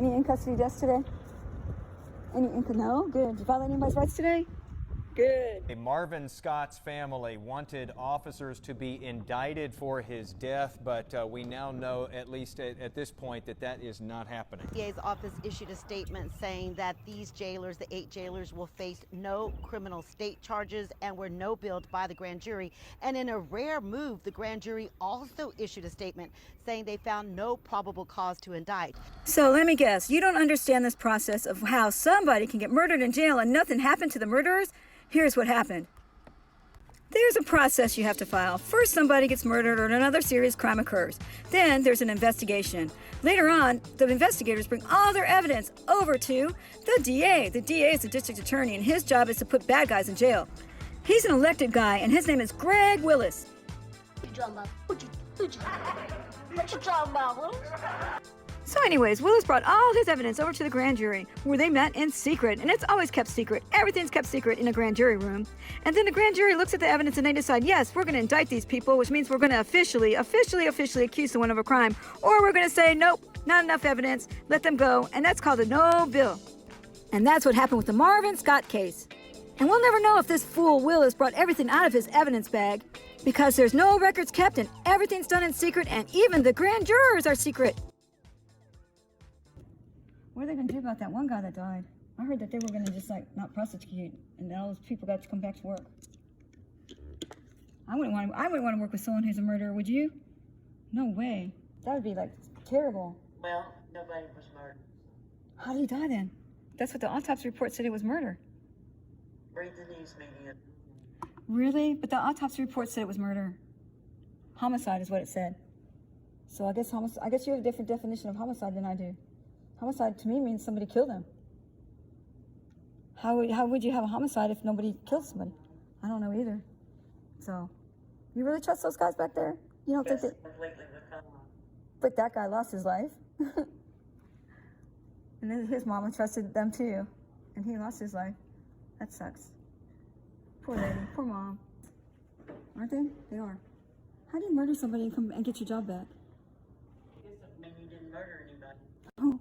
Any in-custody deaths today? No? Good. Did you violate anybody's rights today? Good. Marvin Scott's family wanted officers to be indicted for his death, but we now know, at least at this point, that that is not happening. The DA's office issued a statement saying that these jailers, the 8 jailers, will face no criminal state charges and were no billed by the grand jury. And in a rare move, the grand jury also issued a statement saying they found no probable cause to indict. So let me guess, you don't understand this process of how somebody can get murdered in jail and nothing happened to the murderers? Here's what happened. There's a process you have to file. First, somebody gets murdered or another serious crime occurs. Then there's an investigation. Later on, the investigators bring all their evidence over to the DA. The DA is the district attorney, and his job is to put bad guys in jail. He's an elected guy, and his name is Greg Willis. What you talking about, Willis? So anyways, Willis brought all his evidence over to the grand jury, where they met in secret, and it's always kept secret. Everything's kept secret in a grand jury room. And then the grand jury looks at the evidence and they decide, yes, we're going to indict these people, which means we're going to officially accuse someone of a crime. Or we're going to say, nope, not enough evidence, let them go, and that's called a no bill. And that's what happened with the Marvin Scott case. And we'll never know if this fool Willis brought everything out of his evidence bag, because there's no records kept and everything's done in secret, and even the grand jurors are secret. What are they going to do about that one guy that died? I heard that they were going to just not prosecute, and then all those people got to come back to work. I wouldn't want to work with someone who's a murderer, would you? No way. That would be terrible. Well, nobody was murdered. How did he die then? That's what the autopsy report said, it was murder. Read the news media. Really? But the autopsy report said it was murder. Homicide is what it said. So I guess you have a different definition of homicide than I do. Homicide to me means somebody killed him. How would you have a homicide if nobody killed somebody? I don't know either. So, you really trust those guys back there? You don't think that? Completely become. But that guy lost his life. And then his mama trusted them too, and he lost his life. That sucks. Poor lady, poor mom. Aren't they? They are. How do you murder somebody and come and get your job back? I guess that means you didn't murder anybody. Oh,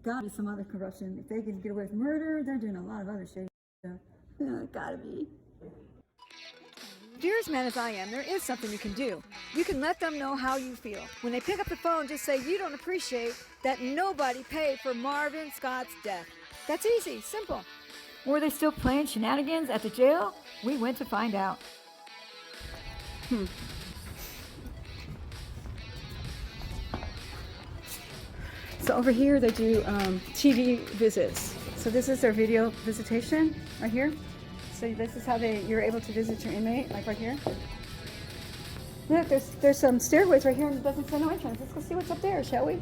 gotta be some other corruption. If they can get away with murder, they're doing a lot of other shady stuff. Gotta be. Dear as man as I am, there is something you can do. You can let them know how you feel. When they pick up the phone, just say you don't appreciate that nobody paid for Marvin Scott's death. That's easy, simple. Were they still playing shenanigans at the jail? We went to find out. So over here they do TV visits. So this is their video visitation right here. So this is how you're able to visit your inmate, like right here. Look, there's some stairways right here and it doesn't say no entrance. Let's go see what's up there, shall we?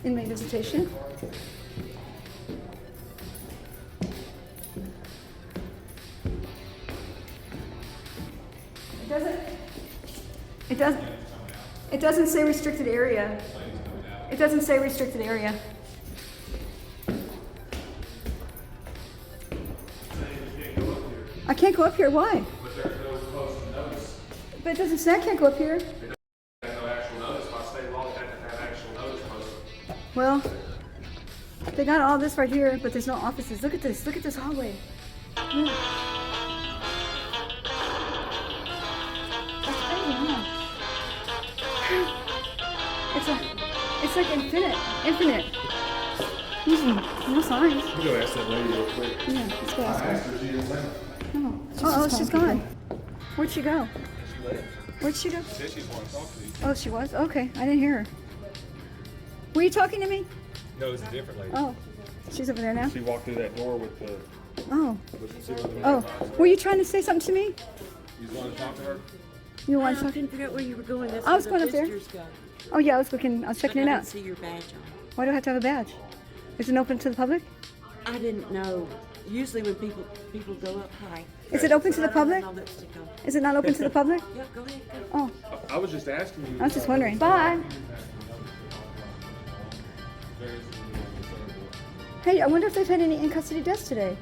Inmate visitation. It doesn't say restricted area. It doesn't say restricted area. I can't go up here. Why? But there's no post notice. But it doesn't say I can't go up here. There's no actual notice. By state law, they have to have actual notice posted. Well, they got all this right here, but there's no offices. Look at this. Look at this hallway. Look. That's crazy, huh? It's like infinite. No signs. I'm gonna ask that lady real quick. Yeah, let's go ask I her. asked her, she didn't say. Oh, she's gone. Where'd she go? She left. Where'd she go? She said she just wanted to talk to you. Oh, she was? Okay, I didn't hear her. Were you talking to me? No, it's a different lady. Oh, she's over there now? She walked through that door with the. Oh. With the silver Oh, were you trying to say something to me? You want to talk to her? You want I something? didn't forget where you were going. That's I was where going the up there. visitors go. Oh yeah, I was checking But it I didn't out. see your badge on. Why do I have to have a badge? Is it open to the public? I didn't know. Usually when people go up high. Is it open to the public? No lipstick on. Is it not open to the public? Yeah, go ahead. Go. Oh, I was just asking you. I was just wondering. Bye. Hey, I wonder if they've had any in-custody deaths today.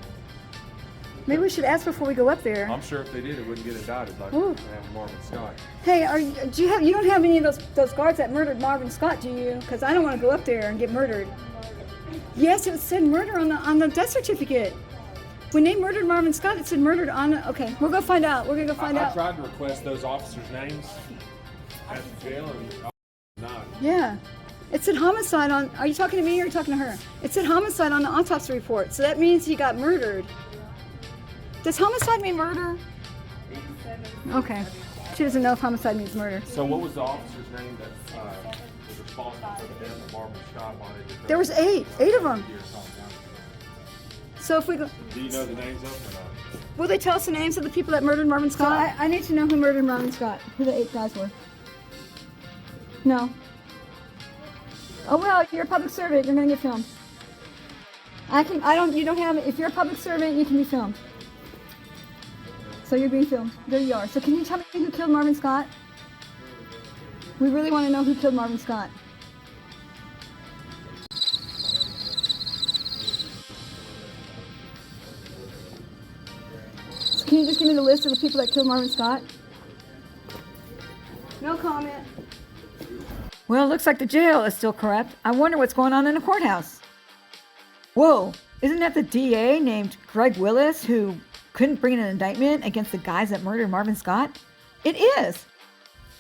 Maybe we should ask before we go up there. I'm sure if they did, it wouldn't get indicted like Ooh. Marvin Scott. Hey, you don't have any of those guards that murdered Marvin Scott, do you? Because I don't want to go up there and get murdered. Yes, it said murder on the death certificate. When they murdered Marvin Scott, it said murdered on the, okay, we'll go find out. We're going to go find out. I tried to request those officers' names at the jail and not. Yeah. It said homicide on, are you talking to me or are you talking to her? It said homicide on the autopsy report, so that means he got murdered. Does homicide mean murder? 87. Okay. She doesn't know if homicide means murder. So what was the officer's name that was responsible for the death of Marvin Scott? There was eight of them. So if we go... Do you know the names of them or not? Will they tell us the names of the people that murdered Marvin Scott? So I need to know who murdered Marvin Scott, who the 8 guys were. No. Oh well, you're a public servant, you're gonna get filmed. You don't have, if you're a public servant, you can be filmed. So you're being filmed. There you are. So can you tell me who killed Marvin Scott? We really want to know who killed Marvin Scott. So can you just give me the list of the people that killed Marvin Scott? No comment. Well, it looks like the jail is still corrupt. I wonder what's going on in the courthouse. Whoa, isn't that the DA named Greg Willis who couldn't bring an indictment against the guys that murdered Marvin Scott? It is.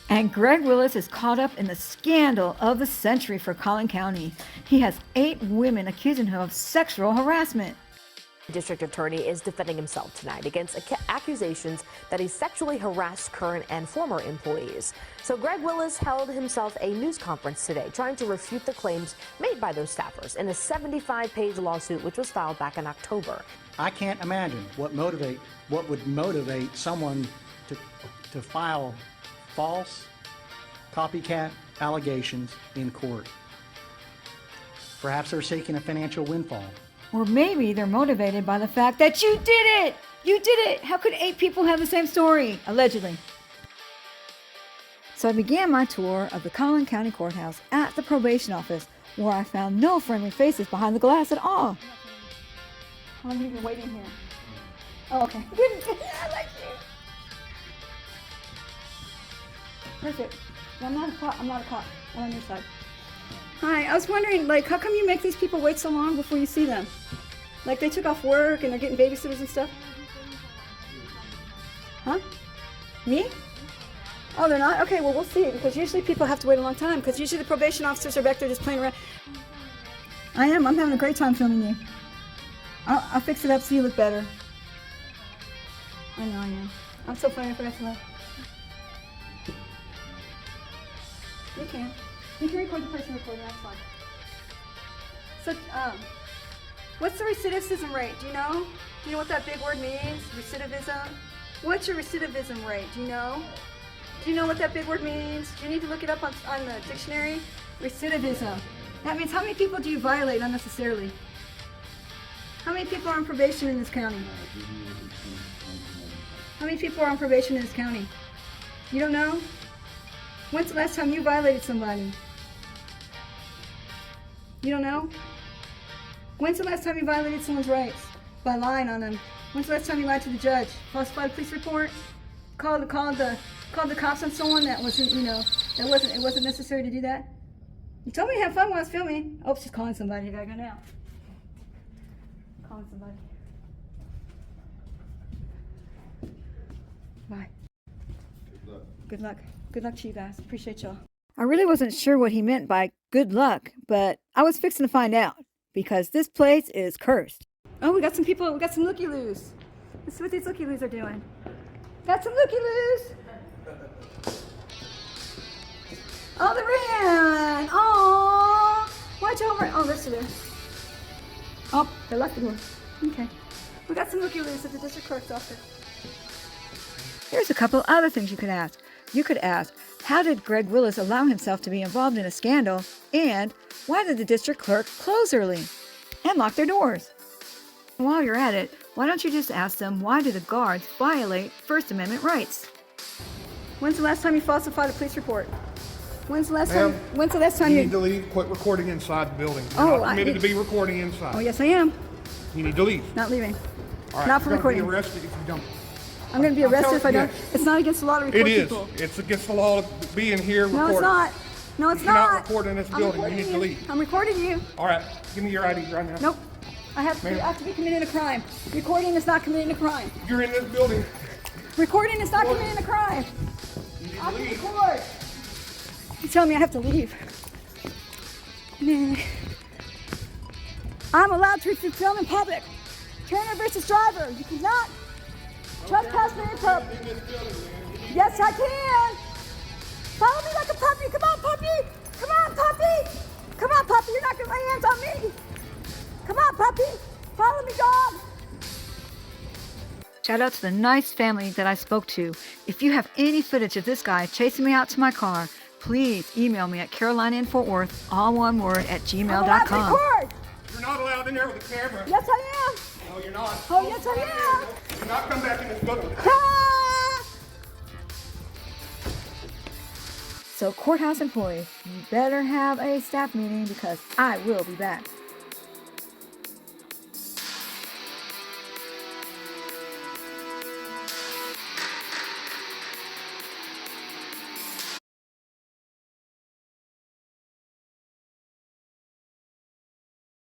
And Greg Willis is caught up in the scandal of the century for Collin County. He has 8 women accusing him of sexual harassment. The district attorney is defending himself tonight against accusations that he sexually harassed current and former employees. So Greg Willis held himself a news conference today trying to refute the claims made by those staffers in a 75-page lawsuit which was filed back in October. I can't imagine what would motivate someone to file false copycat allegations in court. Perhaps they're seeking a financial windfall. Or maybe they're motivated by the fact that you did it! You did it! How could 8 people have the same story? Allegedly. So I began my tour of the Collin County Courthouse at the Probation Office, where I found no friendly faces behind the glass at all. How long have you been waiting here? Oh, okay. I like you. Perfect. I'm not a cop. I'm on your side. Hi, I was wondering, how come you make these people wait so long before you see them? Like, they took off work and they're getting babysitters and stuff? Huh? Me? Oh, they're not? Okay, well, we'll see, because usually people have to wait a long time, because usually the probation officers are back there just playing around. I am. I'm having a great time filming you. I'll fix it up so you look better. I know I am. I'm so funny, I forgot to laugh. You can. You can record the person recording, that's fine. So, what's the recidivism rate? Do you know? Do you know what that big word means? Recidivism? What's your recidivism rate? Do you know? Do you know what that big word means? Do you need to look it up on the dictionary? Recidivism. That means how many people do you violate unnecessarily? How many people are on probation in this county? How many people are on probation in this county? You don't know? When's the last time you violated somebody? You don't know? When's the last time you violated someone's rights by lying on them? When's the last time you lied to the judge? Falsified a police report? Called the cops on someone that wasn't, it wasn't necessary to do that? You told me to have fun while I was filming. Oh, she's calling somebody. I gotta go now. Calling somebody. Bye. Good luck. Good luck. Good luck to you guys. Appreciate y'all. I really wasn't sure what he meant by good luck, but I was fixing to find out, because this place is cursed. Oh, we got some people, we got some looky-loos. Let's see what these looky-loos are doing. Got some looky-loos. Oh, they ran. Oh, watch over. Oh, they're still there. Oh, they left the door. Okay. We got some looky-loos at the district clerk's office. Here's a couple other things you could ask. You could ask, how did Greg Willis allow himself to be involved in a scandal? And why did the district clerk close early and lock their doors? While you're at it, why don't you just ask them, why do the guards violate First Amendment rights? When's the last time you falsified a police report? When's the last time you need to leave, quit recording inside the building. You're not permitted to be recording inside. Oh, yes, I am. You need to leave. Not leaving. All right, Not for you're gonna recording. be arrested if you don't. I'm going to be arrested if I don't. Yes. It's not against the law to record It is. people. It's against the law to be in here recording. No, it's not. No, it's You cannot not. record in this I'm building. You recording need to leave. I'm recording you. All right, give me your ID right now. Nope. I have to be committing a crime. Recording is not committing a crime. You're in this building. Recording is not committing a crime. You need I to have to leave. record. You tell me I have to leave. Nah. I'm allowed to film in public. Turner versus driver. You cannot trespass me in public. Yes, I can. Follow me like a puppy. Come on, puppy. Come on, puppy. Come on, puppy. You're not going to lay hands on me. Come on, puppy. Follow me, dog. Shout out to the nice family that I spoke to. If you have any footage of this guy chasing me out to my car, please email me at carolinainfortworth, all one word, @gmail.com. You're not allowed in there with a camera. Yes, I am. No, you're not. Oh, yes, I am. Do not come back in this building. Ah! So, courthouse employees, you better have a staff meeting because I will be back.